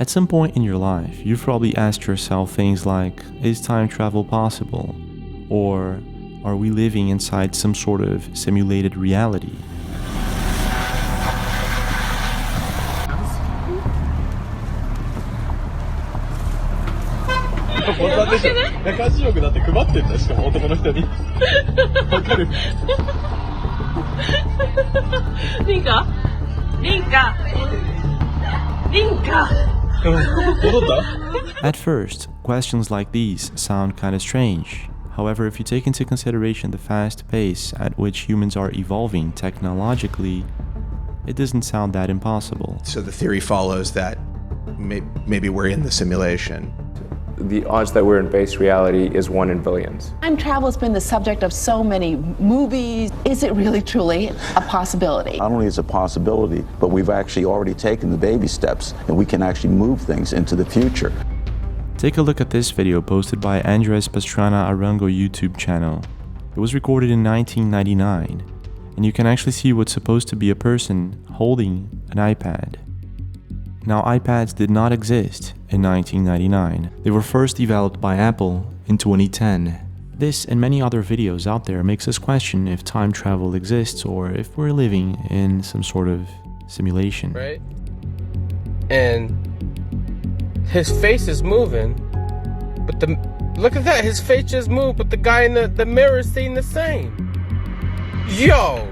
At some point in your life, you've probably asked yourself things like, is time travel possible? Or are we living inside some sort of simulated reality? At first, questions like these sound kinda strange. However, if you take into consideration the fast pace at which humans are evolving technologically, it doesn't sound that impossible. So the theory follows that maybe we're in the simulation. The odds that we're in base reality is 1 in billions. Time travel has been the subject of so many movies. Is it really truly a possibility? Not only is it a possibility, but we've actually already taken the baby steps and we can actually move things into the future. Take a look at this video posted by Andres Pastrana Arango YouTube channel. It was recorded in 1999, and you can actually see what's supposed to be a person holding an iPad. Now, iPads did not exist in 1999. They were first developed by Apple in 2010. This and many other videos out there makes us question if time travel exists or if we're living in some sort of simulation. Right? And his face is moving, but look at that, his face just moved, but the guy in the mirror is seeing the same. Yo!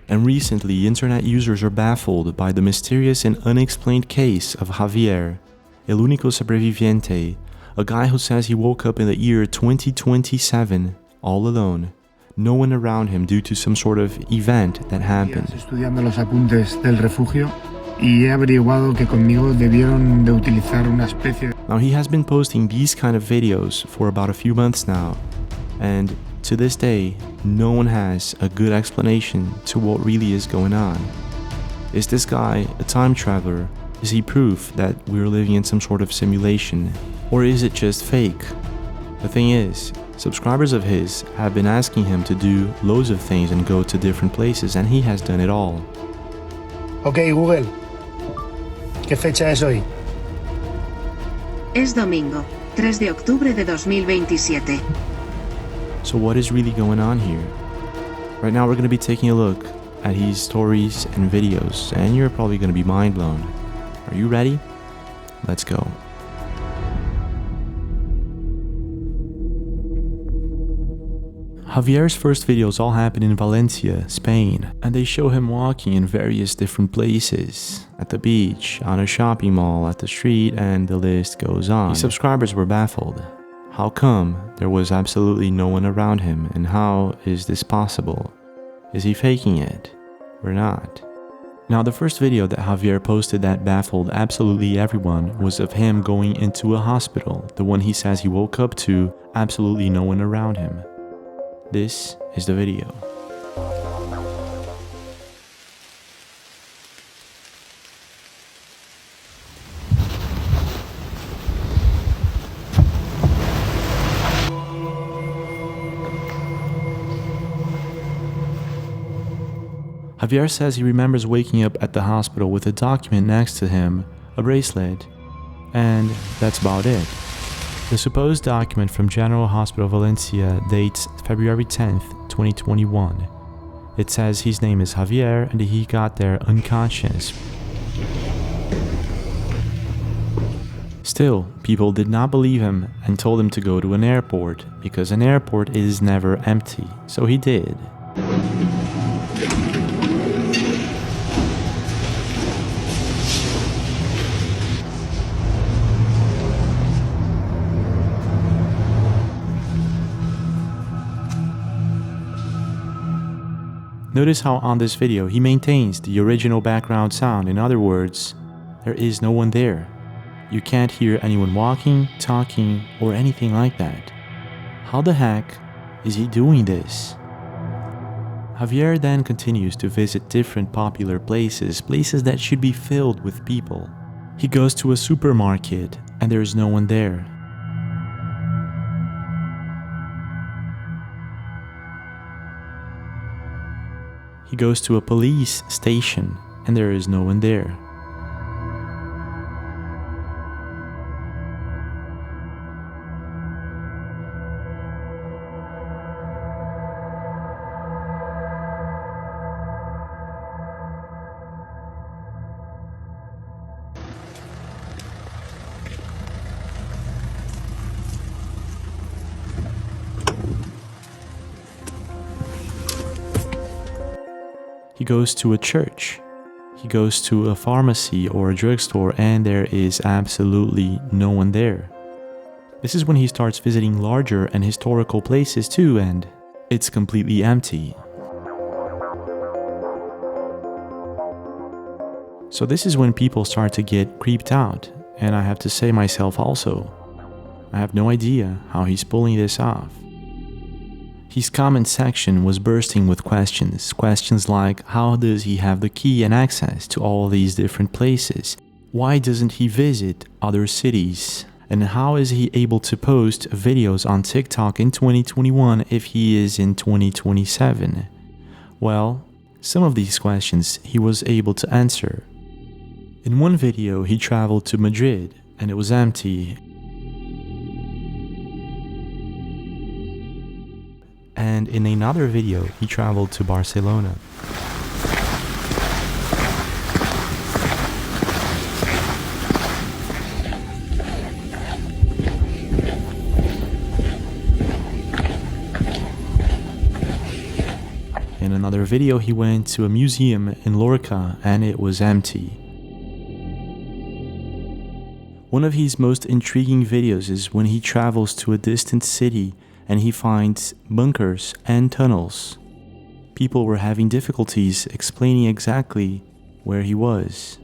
And recently, internet users are baffled by the mysterious and unexplained case of Javier, el unicosobreviviente, a guy who says he woke up in the year 2027, all alone, no one around him due to some sort of event that happened. Estudiando los apuntes del refugio y he averiguado que conmigo debieron de utilizar una especie de... Now, he has been posting these kind of videos for about a few months now, and to this day, no one has a good explanation to what really is going on. Is this guy a time traveler? Is he proof that we're living in some sort of simulation? Or is it just fake? The thing is, subscribers of his have been asking him to do loads of things and go to different places, and he has done it all. Ok, Google, ¿qué fecha es hoy? Es domingo, 3 de octubre de 2027. So what is really going on here? Right now we're going to be taking a look at his stories and videos, and you're probably going to be mind blown. Are you ready? Let's go. Javier's first videos all happen in Valencia, Spain, and they show him walking in various different places. At the beach, on a shopping mall, at the street, and the list goes on. His subscribers were baffled. How come there was absolutely no one around him, and how is this possible? Is he faking it or not? Now, the first video that Javier posted that baffled absolutely everyone was of him going into a hospital, the one he says he woke up to, absolutely no one around him. This is the video. Javier says he remembers waking up at the hospital with a document next to him, a bracelet, and that's about it. The supposed document from General Hospital Valencia dates February 10th, 2021. It says his name is Javier and he got there unconscious. Still, people did not believe him and told him to go to an airport, because an airport is never empty, so he did. Notice how on this video he maintains the original background sound. In other words, there is no one there. You can't hear anyone walking, talking, or anything like that. How the heck is he doing this? Javier then continues to visit different popular places that should be filled with people. He goes to a supermarket and there is no one there. He goes to a police station and there is no one there. He goes to a church. He goes to a pharmacy or a drugstore and there is absolutely no one there. This is when he starts visiting larger and historical places too, and it's completely empty. So this is when people start to get creeped out, and I have to say myself also, I have no idea how he's pulling this off. His comment section was bursting with questions like, how does he have the key and access to all these different places? Why doesn't he visit other cities? And how is he able to post videos on TikTok in 2021 if he is in 2027? Well, some of these questions he was able to answer. In one video, he traveled to Madrid and it was empty. And in another video, he traveled to Barcelona. In another video, he went to a museum in Lorca and it was empty. One of his most intriguing videos is when he travels to a distant city and he finds bunkers and tunnels. People were having difficulties explaining exactly where he was.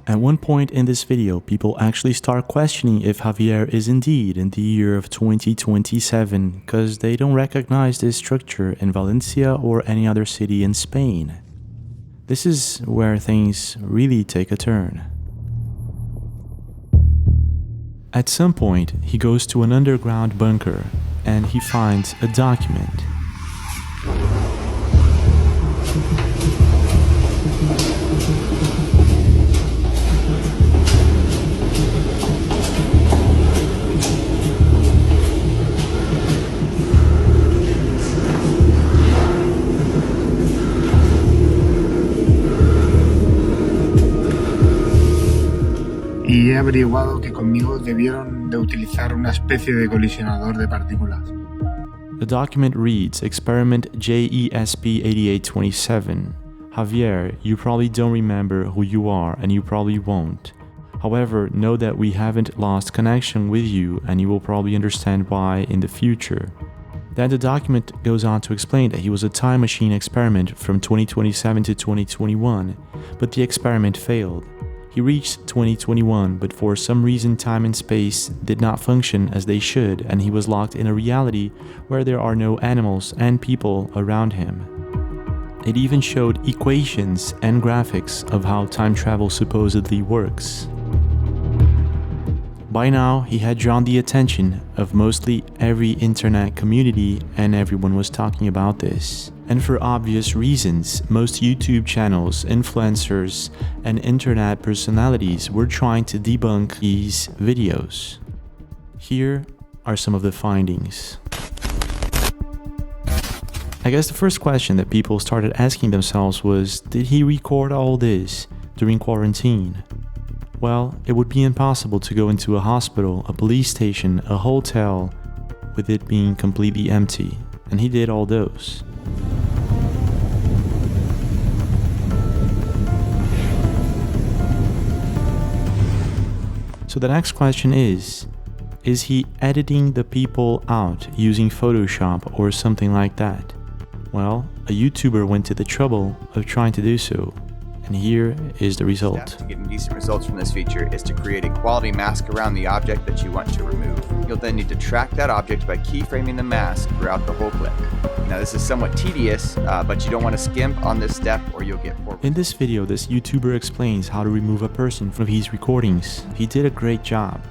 At one point in this video, people actually start questioning if Javier is indeed in the year of 2027 because they don't recognize this structure in Valencia or any other city in Spain. This is where things really take a turn. At some point, he goes to an underground bunker and he finds a document. Y he averiguado que conmigo debieron de utilizar una especie de colisionador de partículas. The document reads, Experiment JESP8827. Javier, you probably don't remember who you are and you probably won't. However, know that we haven't lost connection with you and you will probably understand why in the future. Then the document goes on to explain that he was a time machine experiment from 2027 to 2021, but the experiment failed. He reached 2021, but for some reason time and space did not function as they should, and he was locked in a reality where there are no animals and people around him. It even showed equations and graphics of how time travel supposedly works. By now, he had drawn the attention of mostly every internet community and everyone was talking about this. And for obvious reasons, most YouTube channels, influencers, and internet personalities were trying to debunk these videos. Here are some of the findings. I guess the first question that people started asking themselves was, did he record all this during quarantine? Well, it would be impossible to go into a hospital, a police station, a hotel, with it being completely empty, and he did all those. So the next question is he editing the people out using Photoshop or something like that? Well, a YouTuber went to the trouble of trying to do so. And here is the result. To getting decent results from this feature is to create a quality mask around the object that you want to remove. You'll then need to track that object by keyframing the mask throughout the whole clip. Now this is somewhat tedious, but you don't want to skimp on this step or you'll get poor. In this video, this YouTuber explains how to remove a person from his recordings. He did a great job.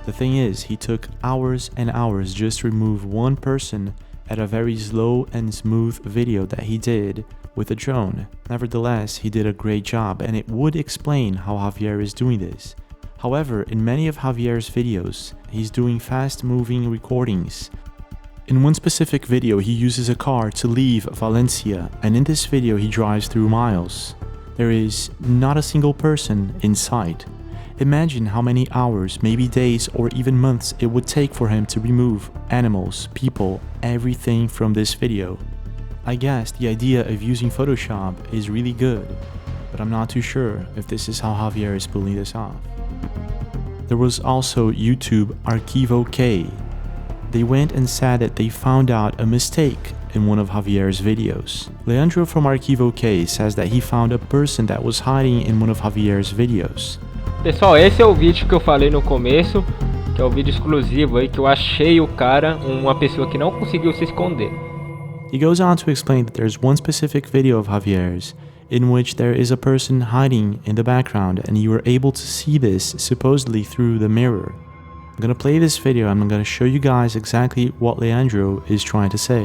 The thing is, he took hours and hours just to remove one person at a very slow and smooth video that he did with a drone. Nevertheless, he did a great job, and it would explain how Javier is doing this. However, in many of Javier's videos, he's doing fast-moving recordings. In one specific video, he uses a car to leave Valencia, and in this video he drives through miles. There is not a single person in sight. Imagine how many hours, maybe days or even months it would take for him to remove animals, people, everything from this video. I guess the idea of using Photoshop is really good, but I'm not too sure if this is how Javier is pulling this off. There was also YouTube Archivo K. They went and said that they found out a mistake in one of Javier's videos. Leandro from Archivo K says that he found a person that was hiding in one of Javier's videos. Pessoal, esse é o vídeo que eu falei no começo, que é o vídeo exclusivo aí, que eu achei o cara, uma pessoa que não conseguiu se esconder. He goes on to explain that there's one specific video of Javier's in which there is a person hiding in the background, and you are able to see this supposedly through the mirror. I'm gonna play this video and I'm gonna show you guys exactly what Leandro is trying to say.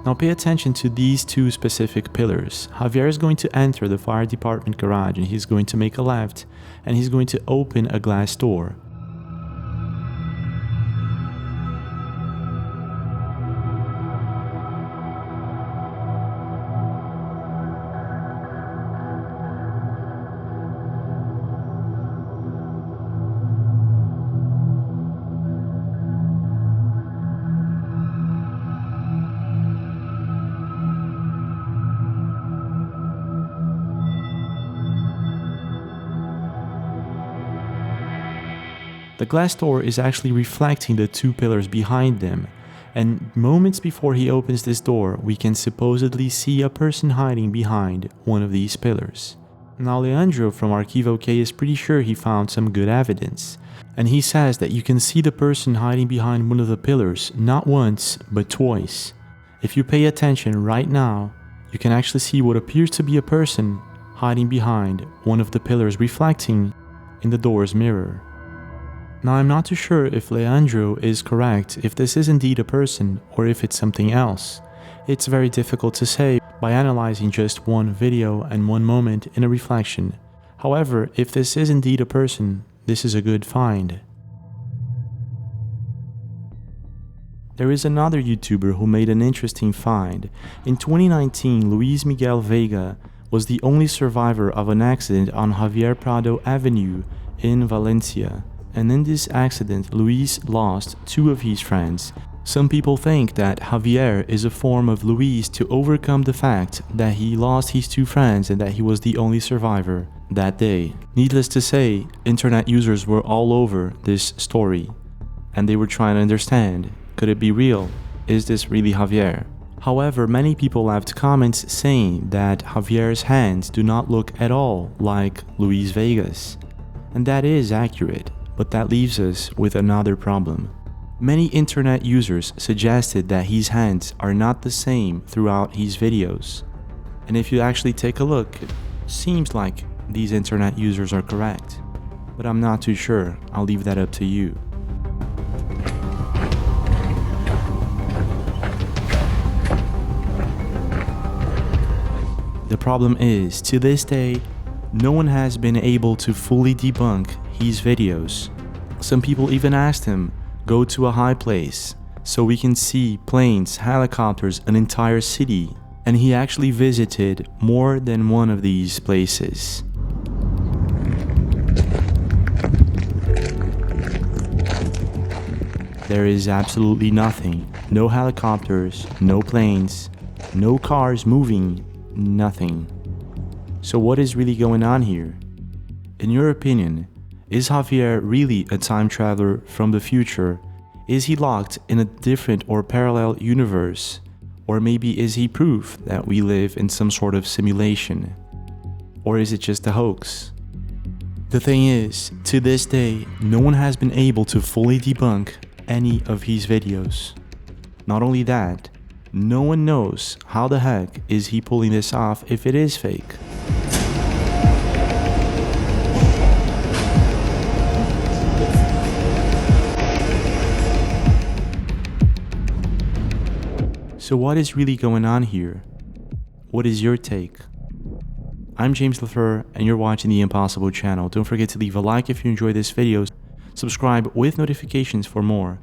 Now pay attention to these two specific pillars. Javier is going to enter the fire department garage and he's going to make a left and he's going to open a glass door. The glass door is actually reflecting the two pillars behind them, and moments before he opens this door, we can supposedly see a person hiding behind one of these pillars. Now Leandro from Archivo K is pretty sure he found some good evidence, and he says that you can see the person hiding behind one of the pillars not once, but twice. If you pay attention right now, you can actually see what appears to be a person hiding behind one of the pillars reflecting in the door's mirror. Now I'm not too sure if Leandro is correct, if this is indeed a person or if it's something else. It's very difficult to say by analyzing just one video and one moment in a reflection. However, if this is indeed a person, this is a good find. There is another YouTuber who made an interesting find. In 2019, Luis Miguel Vega was the only survivor of an accident on Javier Prado Avenue in Valencia. And in this accident, Luis lost two of his friends. Some people think that Javier is a form of Luis to overcome the fact that he lost his two friends and that he was the only survivor that day. Needless to say, internet users were all over this story, and they were trying to understand, could it be real? Is this really Javier? However, many people left comments saying that Javier's hands do not look at all like Luis Vega's. And that is accurate. But that leaves us with another problem. Many internet users suggested that his hands are not the same throughout his videos. And if you actually take a look, it seems like these internet users are correct. But I'm not too sure. I'll leave that up to you. The problem is, to this day, no one has been able to fully debunk his videos. Some people even asked him, go to a high place so we can see planes, helicopters, an entire city. And he actually visited more than one of these places. There is absolutely nothing. No helicopters, no planes, no cars moving, nothing. So what is really going on here? In your opinion, is Javier really a time traveler from the future? Is he locked in a different or parallel universe? Or maybe is he proof that we live in some sort of simulation? Or is it just a hoax? The thing is, to this day, no one has been able to fully debunk any of his videos. Not only that, no one knows how the heck is he pulling this off if it is fake. So what is really going on here? What is your take? I'm James Lafleur, and you're watching the Impossible channel. Don't forget to leave a like if you enjoyed this video, subscribe with notifications for more,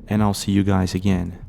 and I'll see you guys again.